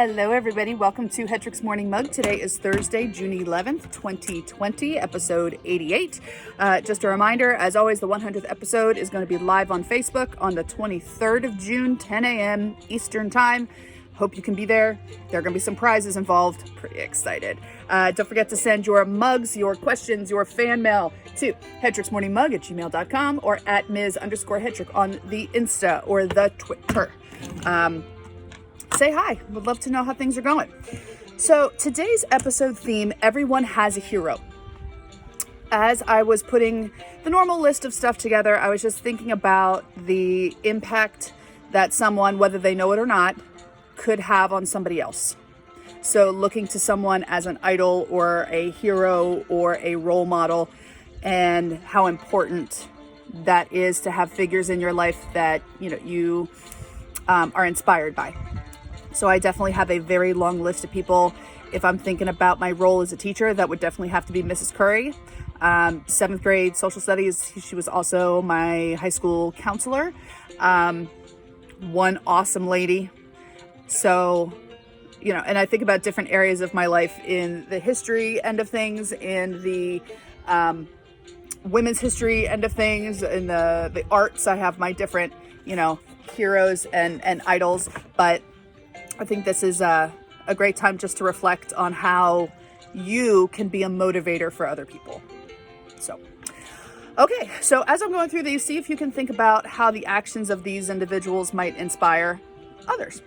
Hello, everybody. Welcome to Hetrick's Morning Mug. Today is Thursday, June 11th, 2020, episode 88. Just a reminder, as always, the 100th episode is going to be live on Facebook on the 23rd of June, 10 a.m. Eastern Time. Hope you can be there. There are going to be some prizes involved. Pretty excited. Don't forget to send your mugs, your questions, your fan mail to hetricksmorningmug@gmail.com or at ms_Hetrick on the Insta or the Twitter. Say hi. Would love to know how things are going. So today's episode theme, everyone has a hero. As I was putting the normal list of stuff together, I was just thinking about the impact that someone, whether they know it or not, could have on somebody else. So looking to someone as an idol or a hero or a role model, and how important that is to have figures in your life that you are inspired by. So I definitely have a very long list of people. If I'm thinking about my role as a teacher, that would definitely have to be Mrs. Curry. 7th grade social studies, she was also my high school counselor. One awesome lady. So, and I think about different areas of my life in the history end of things, in the women's history end of things, in the arts. I have my different, heroes and idols, but I think this is a great time just to reflect on how you can be a motivator for other people. So as I'm going through these, see if you can think about how the actions of these individuals might inspire others.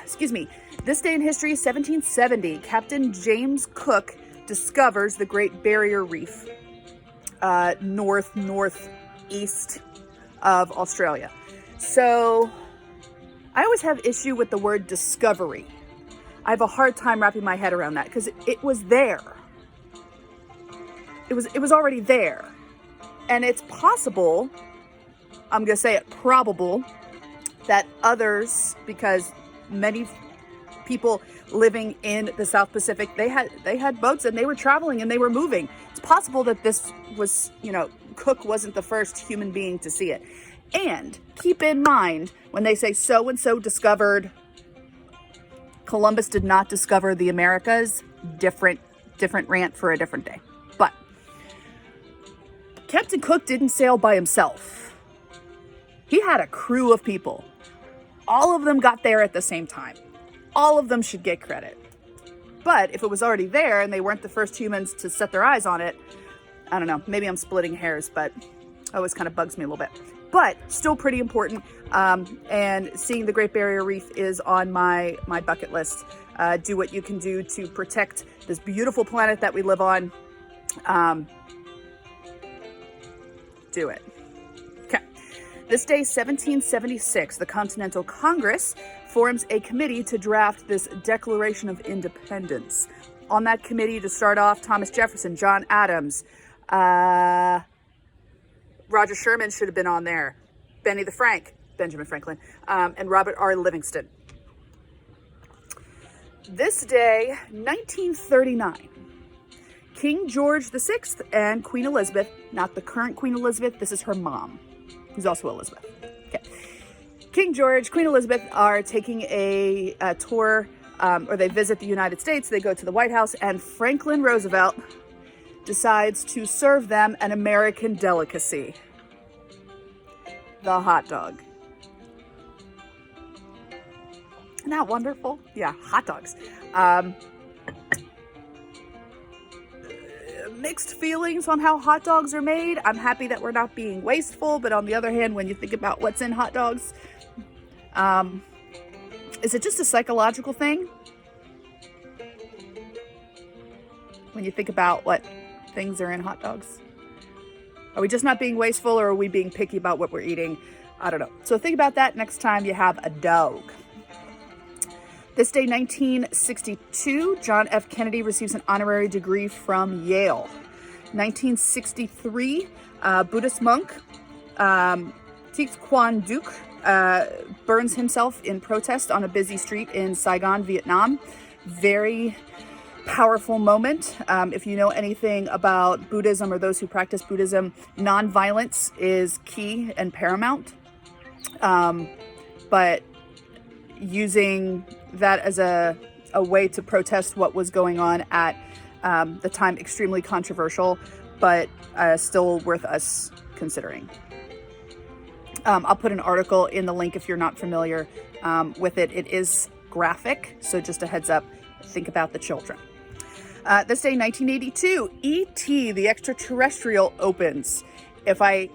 Excuse me. This day in history, 1770, Captain James Cook discovers the Great Barrier Reef, northeast of Australia. So I always have issue with the word discovery. I have a hard time wrapping my head around that because it was there. It was already there. And it's possible, I'm going to say it probable, that others, because many people living in the South Pacific, they had boats and they were traveling and they were moving. It's possible that this was, Cook wasn't the first human being to see it. And keep in mind, when they say so-and-so discovered, Columbus did not discover the Americas. Different rant for a different day. But Captain Cook didn't sail by himself. He had a crew of people. All of them got there at the same time. All of them should get credit. But if it was already there and they weren't the first humans to set their eyes on it, I don't know, maybe I'm splitting hairs, but it always kind of bugs me a little bit. But still pretty important. And seeing the Great Barrier Reef is on my bucket list. Do what you can do to protect this beautiful planet that we live on. Do it. Okay. This day, 1776, the Continental Congress forms a committee to draft this Declaration of Independence. On that committee, to start off, Thomas Jefferson, John Adams, Roger Sherman should have been on there. Benjamin Franklin, and Robert R. Livingston. This day, 1939, King George VI and Queen Elizabeth, not the current Queen Elizabeth, this is her mom, who's also Elizabeth. Okay. King George, Queen Elizabeth are taking a tour, or they visit the United States. They go to the White House, and Franklin Roosevelt decides to serve them an American delicacy, the hot dog. Isn't that wonderful? Yeah, hot dogs. Mixed feelings on how hot dogs are made. I'm happy that we're not being wasteful, but on the other hand, when you think about what's in hot dogs, is it just a psychological thing? When you think about what things are in hot dogs? Are we just not being wasteful, or are we being picky about what we're eating? I don't know. So think about that next time you have a dog. This day, 1962, John F. Kennedy receives an honorary degree from Yale. 1963, Buddhist monk Thich Quan Duc burns himself in protest on a busy street in Saigon, Vietnam. Very powerful moment. If you know anything about Buddhism or those who practice Buddhism, nonviolence is key and paramount. But using that as a way to protest what was going on at the time. Extremely controversial, but still worth us considering. I'll put an article in the link if you're not familiar with it. It is graphic, so just a heads up, think about the children. This day, 1982, E.T. the Extraterrestrial opens. If I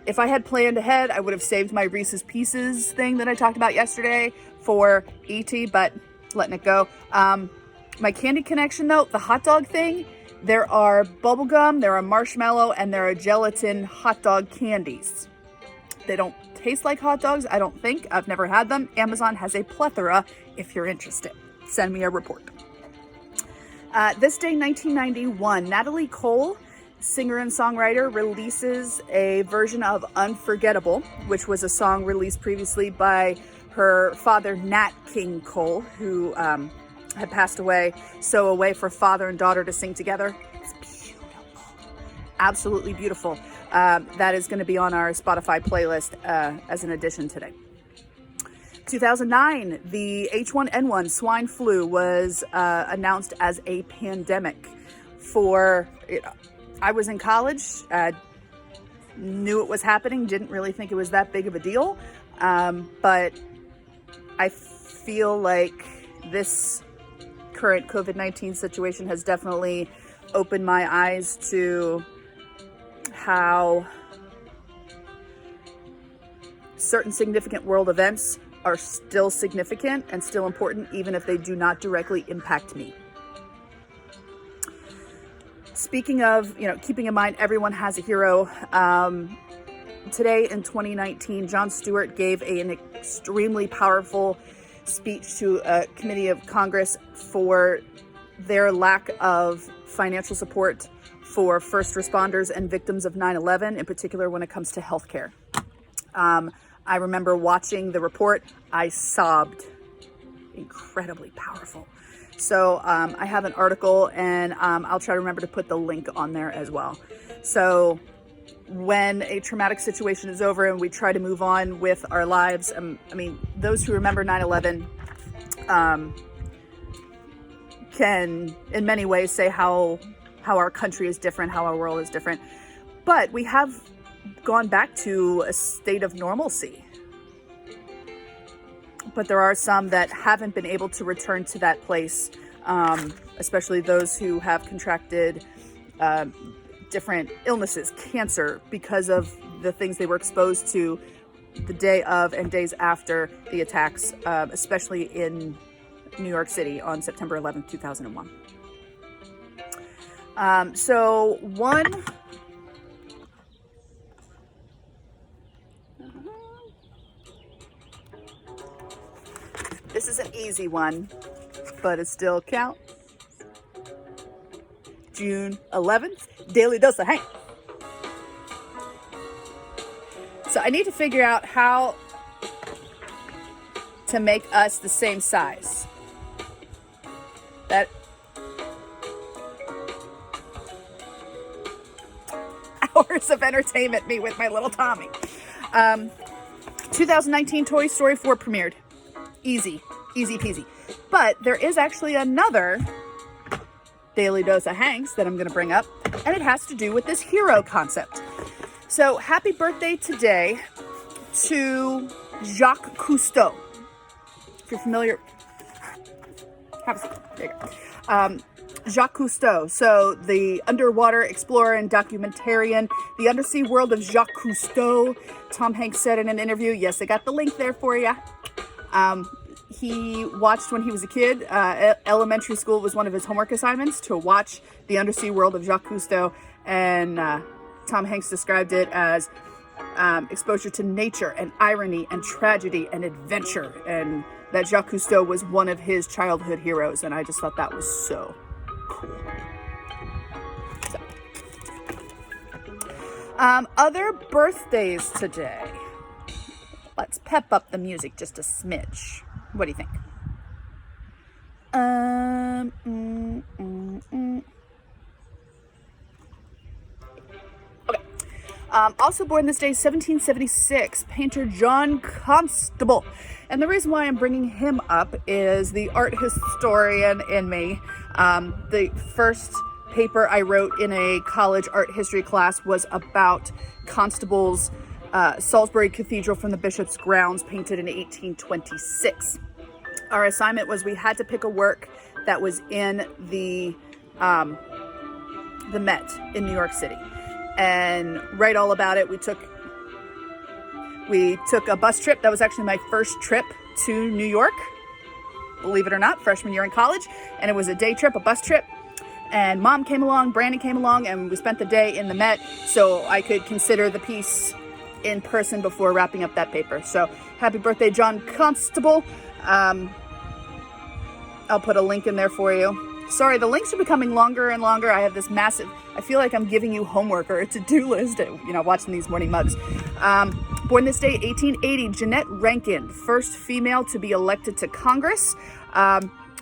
had planned ahead, I would have saved my Reese's Pieces thing that I talked about yesterday for E.T., but letting it go. My candy connection, though, the hot dog thing, there are bubblegum, there are marshmallow, and there are gelatin hot dog candies. They don't taste like hot dogs, I don't think. I've never had them. Amazon has a plethora if you're interested. Send me a report. This day, 1991, Natalie Cole, singer and songwriter, releases a version of Unforgettable, which was a song released previously by her father, Nat King Cole, who had passed away. So a way for father and daughter to sing together. It's beautiful. Absolutely beautiful. That is going to be on our Spotify playlist as an addition today. 2009, the H1N1 swine flu was announced as a pandemic. I was in college, knew it was happening, didn't really think it was that big of a deal, but I feel like this current COVID-19 situation has definitely opened my eyes to how certain significant world events are still significant and still important, even if they do not directly impact me. Speaking of, keeping in mind everyone has a hero, today in 2019, Jon Stewart gave an extremely powerful speech to a committee of Congress for their lack of financial support for first responders and victims of 9/11, in particular when it comes to healthcare. I remember watching the report. I sobbed. Incredibly powerful. So I have an article, and I'll try to remember to put the link on there as well. So when a traumatic situation is over and we try to move on with our lives, those who remember 9/11 can in many ways say how our country is different, how our world is different. But we have gone back to a state of normalcy. But there are some that haven't been able to return to that place, especially those who have contracted different illnesses, cancer, because of the things they were exposed to the day of and days after the attacks, especially in New York City on September 11th, 2001. This is an easy one, but it still counts. June 11th, Daily Dose of Hank. So I need to figure out how to make us the same size. That hours of entertainment, me with my little Tommy. 2019 Toy Story 4 premiered. Easy peasy. But there is actually another Daily Dose of Hanks that I'm going to bring up, and it has to do with this hero concept. So happy birthday today to Jacques Cousteau. If you're familiar, there you go. Jacques Cousteau, so the underwater explorer and documentarian, The Undersea World of Jacques Cousteau. Tom Hanks said in an interview, yes, I got the link there for you. He watched when he was a kid, elementary school was one of his homework assignments to watch The Undersea World of Jacques Cousteau, and Tom Hanks described it as exposure to nature and irony and tragedy and adventure, and that Jacques Cousteau was one of his childhood heroes, and I just thought that was so cool. So, other birthdays today. Let's pep up the music just a smidge. What do you think? Okay. Also born this day, 1776, painter John Constable. And the reason why I'm bringing him up is the art historian in me. The first paper I wrote in a college art history class was about Constable's Salisbury Cathedral from the Bishop's grounds, painted in 1826. Our assignment was we had to pick a work that was in the Met in New York City and write all about it. We took a bus trip. That was actually my first trip to New York, believe it or not, freshman year in college. And it was a day trip, a bus trip. And Mom came along, Brandon came along, and we spent the day in the Met so I could consider the piece in person before wrapping up that paper. So happy birthday, John Constable. I'll put a link in there for you. Sorry, the links are becoming longer and longer. I have this massive, I feel like I'm giving you homework or a to-do list, watching these morning mugs. Born this day, 1880, Jeanette Rankin, first female to be elected to Congress.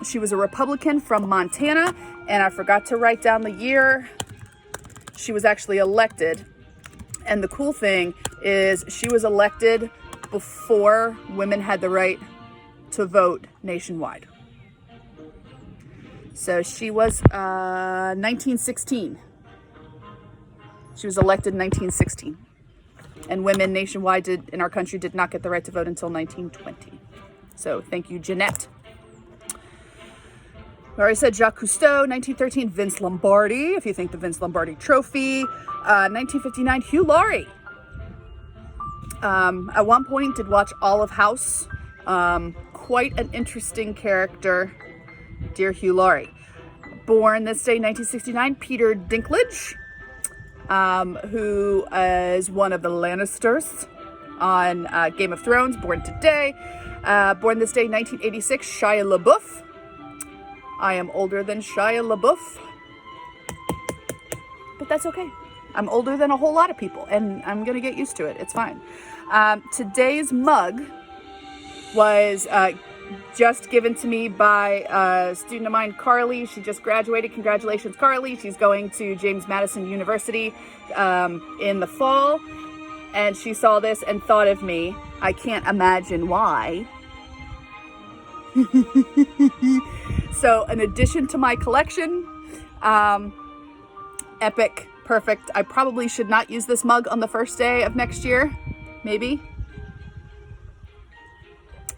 She was a Republican from Montana, and I forgot to write down the year she was actually elected. And the cool thing is she was elected before women had the right to vote nationwide. So she was 1916. She was elected in 1916. And women nationwide in our country did not get the right to vote until 1920. So thank you, Jeanette. I already said Jacques Cousteau, 1913, Vince Lombardi, if you think the Vince Lombardi Trophy. 1959, Hugh Laurie. At one point did watch all of House. Quite an interesting character, dear Hugh Laurie. Born this day, 1969, Peter Dinklage, who is one of the Lannisters on Game of Thrones, born today. Born this day, 1986, Shia LaBeouf. I am older than Shia LaBeouf, but that's okay. I'm older than a whole lot of people, and I'm going to get used to it. It's fine. Today's mug was just given to me by a student of mine, Carly. She just graduated. Congratulations, Carly. She's going to James Madison University in the fall, and she saw this and thought of me. I can't imagine why. So an addition to my collection, epic, perfect. I probably should not use this mug on the first day of next year, maybe.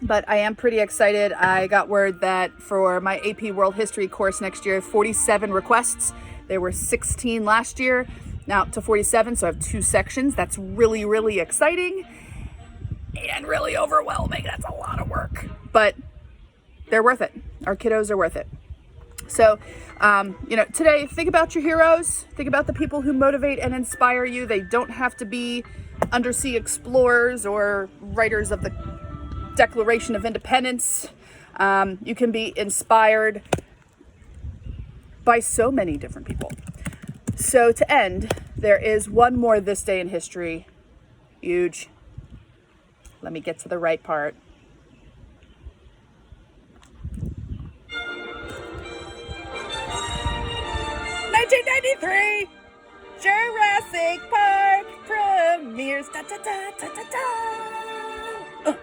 But I am pretty excited. I got word that for my AP World History course next year, 47 requests. There were 16 last year, now up to 47, so I have 2 sections. That's really, really exciting and really overwhelming. That's a lot of work, but they're worth it. Our kiddos are worth it. So, today, think about your heroes. Think about the people who motivate and inspire you. They don't have to be undersea explorers or writers of the Declaration of Independence. You can be inspired by so many different people. So to end, there is one more this day in history. Huge. Let me get to the right part. 1993, Jurassic Park premieres. Da, da, da, da, da, da.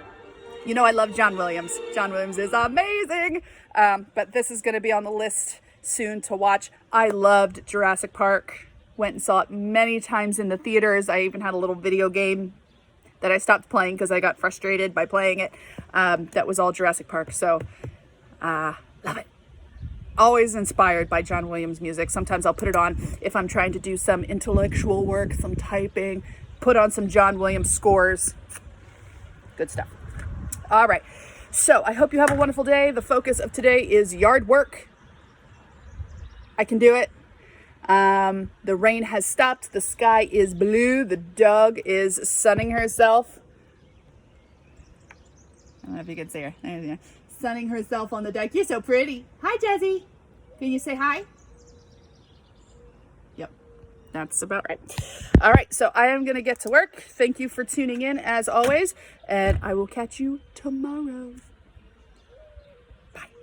I love John Williams. John Williams is amazing. But this is going to be on the list soon to watch. I loved Jurassic Park. Went and saw it many times in the theaters. I even had a little video game that I stopped playing because I got frustrated by playing it. That was all Jurassic Park. So, love it. Always inspired by John Williams music. Sometimes I'll put it on if I'm trying to do some intellectual work, some typing, put on some John Williams scores. Good stuff. All right. So I hope you have a wonderful day. The focus of today is yard work. I can do it. The rain has stopped. The sky is blue. The dog is sunning herself. I don't know if you can see her. Sunning herself on the deck. You're so pretty. Hi, Jessie. Can you say hi? Yep, that's about right. All right, so I am going to get to work. Thank you for tuning in as always, and I will catch you tomorrow.